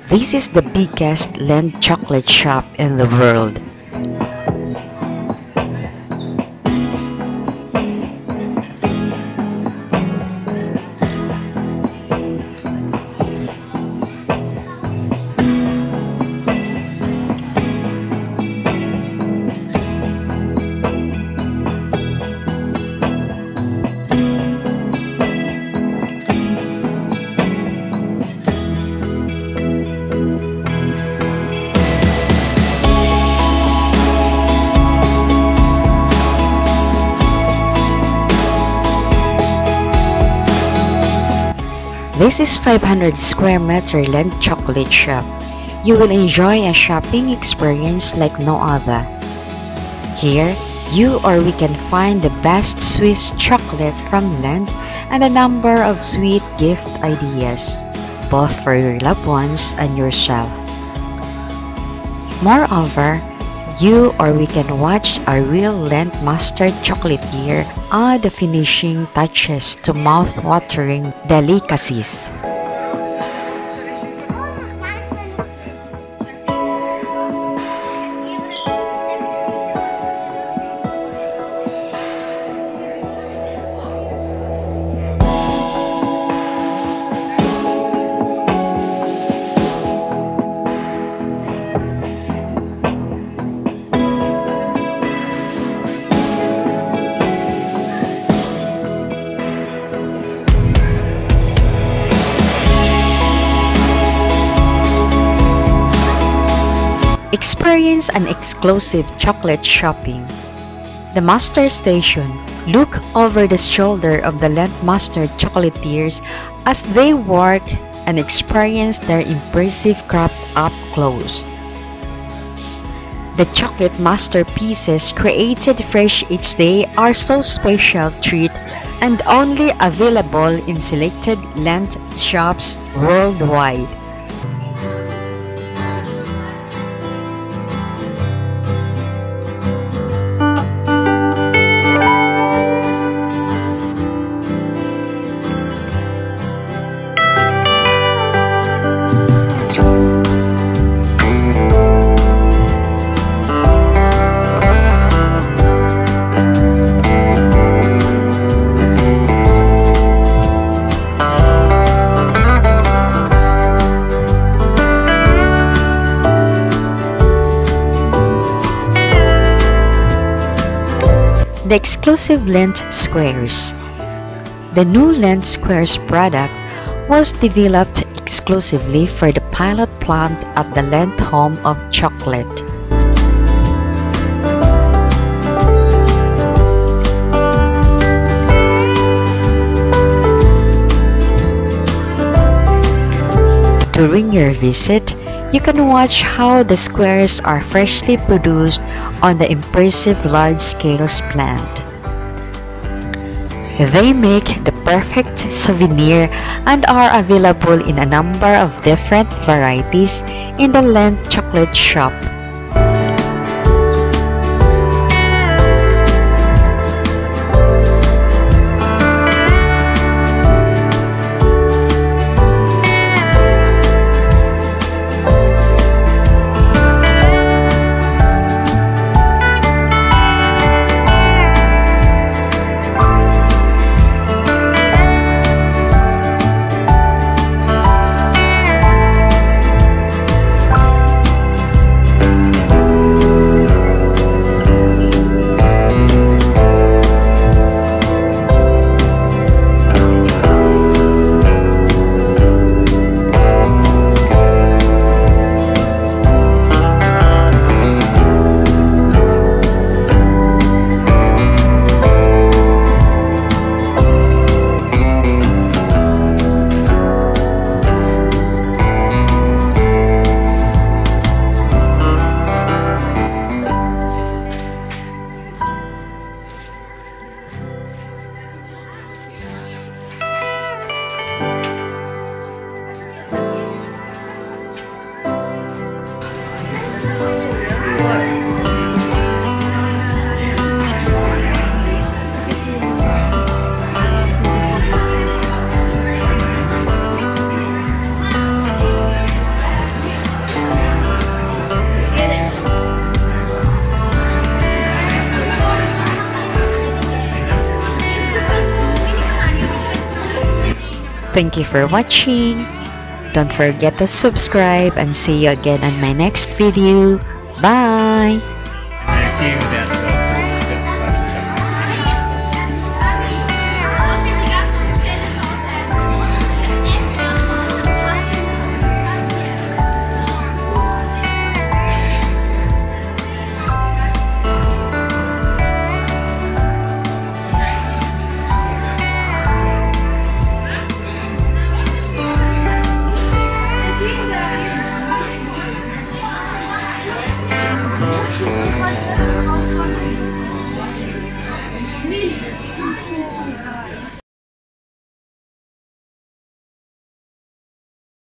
This is the biggest Lindt chocolate shop in the world. This is 500 square meter Lindt Chocolate Shop. You will enjoy a shopping experience like no other. Here, you or we can find the best Swiss chocolate from Lindt and a number of sweet gift ideas, both for your loved ones and yourself. Moreover, you or we can watch a real Lindt Master Chocolatier add the finishing touches to mouth-watering delicacies. Experience an exclusive chocolate shopping. The Master Station. Look over the shoulder of the Lindt Master Chocolatiers as they work and experience their impressive craft up close. The chocolate masterpieces created fresh each day are so special treat and only available in selected Lindt shops worldwide. The exclusive Lindt Squares. The new Lindt Squares product was developed exclusively for the pilot plant at the Lindt Home of Chocolate. During your visit, you can watch how the squares are freshly produced on the impressive large-scale plant. They make the perfect souvenir and are available in a number of different varieties in the Lindt Chocolate Shop. Thank you for watching. Don't forget to subscribe and see you again on my next video. Bye! What?